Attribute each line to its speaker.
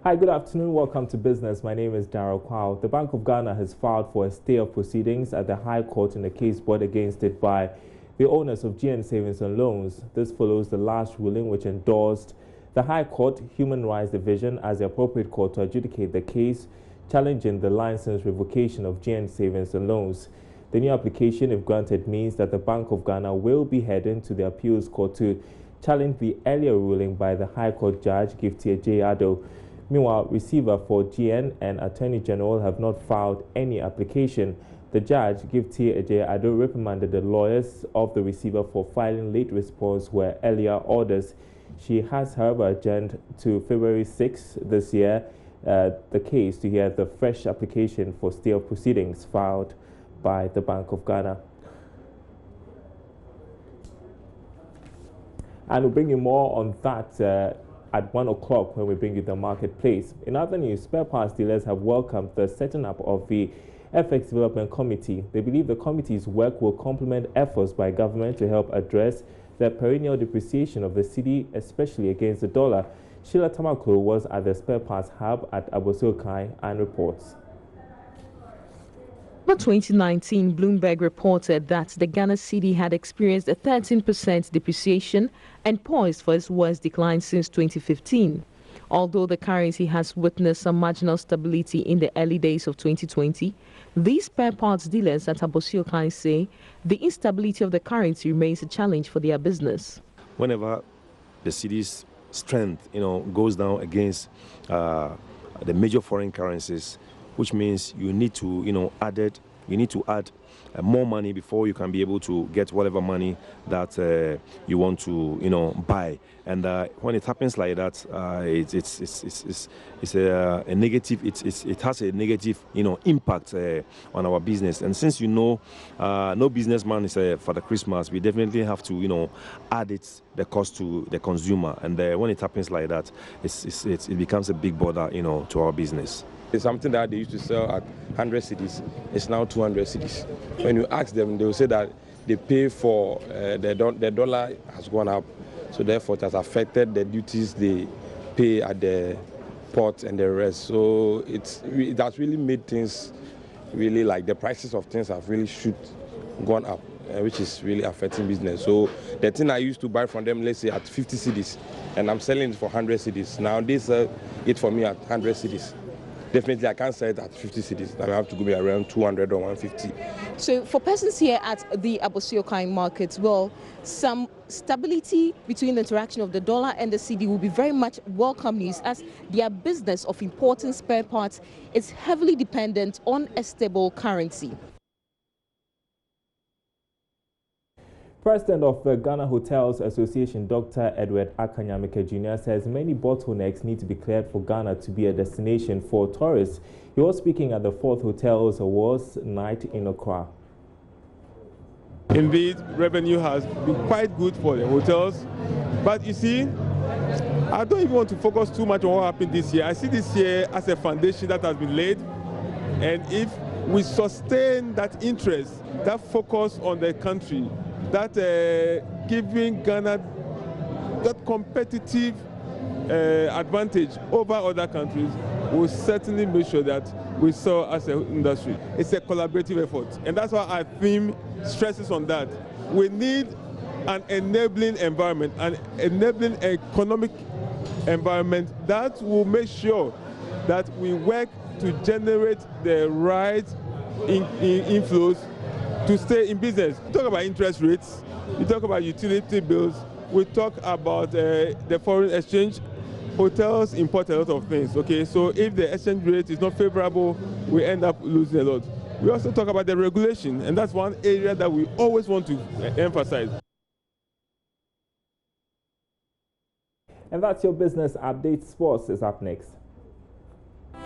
Speaker 1: Hi, good afternoon. Welcome to Business. My name is Darrell Kwao. The Bank of Ghana has filed for a stay of proceedings at the High Court in a case brought against it by the owners of GN Savings and Loans. This follows the last ruling which endorsed the High Court Human Rights Division as the appropriate court to adjudicate the case challenging the license revocation of GN Savings and Loans. The new application, if granted, means that the Bank of Ghana will be heading to the appeals court to challenge the earlier ruling by the High Court Judge Gifty J. Addo. Meanwhile, receiver for GN and Attorney General have not filed any application. The judge, Gifty J. Addo, reprimanded the lawyers of the receiver for filing late response where earlier orders. She has, however, adjourned to February 6 this year the case to hear the fresh application for stay of proceedings filed by the Bank of Ghana. And we'll bring you more on that at 1 o'clock when we bring you the marketplace. In other news, spare parts dealers have welcomed the setting up of the FX Development Committee. They believe the committee's work will complement efforts by government to help address the perennial depreciation of the cedi, especially against the dollar. Sheila Tamaklo was at the spare parts hub at Abosiokai and reports.
Speaker 2: In 2019, Bloomberg reported that the Ghana cedi had experienced a 13% depreciation and poised for its worst decline since 2015. Although the currency has witnessed some marginal stability in the early days of 2020, these spare parts dealers at Abosiokai say the instability of the currency remains a challenge for their business.
Speaker 3: Whenever the cedi's strength, goes down against the major foreign currencies, which means you need to, add more money before you can be able to get whatever money that you want to, buy. And when it happens like that, it's a negative. It has a negative, impact on our business. And since no businessman is for the Christmas, we definitely have to, add the cost to the consumer. And when it happens like that, it becomes a big bother, to our business.
Speaker 4: It's something that they used to sell at 100 cedis. It's now 200 cedis. When you ask them, they will say that they pay for the dollar has gone up, so therefore it has affected the duties they pay at the port and the rest. So it has really made things really like the prices of things have really gone up, which is really affecting business. So the thing I used to buy from them, let's say at 50 cedis, and I'm selling it for 100 cedis. Now they sell it for me at 100 cedis. Definitely, I can't sell it at 50 cedis. I have to go be around 200 or 150.
Speaker 2: So for persons here at the Abosiokai market, well, some stability between the interaction of the dollar and the cedi will be very much welcome news, as their business of importing spare parts is heavily dependent on a stable currency.
Speaker 1: President of the Ghana Hotels Association, Dr. Edward Akanyamike Jr. says many bottlenecks need to be cleared for Ghana to be a destination for tourists. He was speaking at the 4th Hotels Awards night in Accra.
Speaker 5: Indeed, revenue has been quite good for the hotels, but you see, I don't even want to focus too much on what happened this year. I see this year as a foundation that has been laid, and if we sustain that interest, that focus on the country, that giving Ghana that competitive advantage over other countries will certainly make sure that we saw as an industry. It's a collaborative effort, and that's why our theme stresses on that. We need an enabling environment, an enabling economic environment that will make sure that we work to generate the right inflows to stay in business. We talk about interest rates, we talk about utility bills, we talk about the foreign exchange. Hotels import a lot of things, okay? So if the exchange rate is not favorable, we end up losing a lot. We also talk about the regulation, and that's one area that we always want to emphasize.
Speaker 1: And that's your business update. Sports is up next.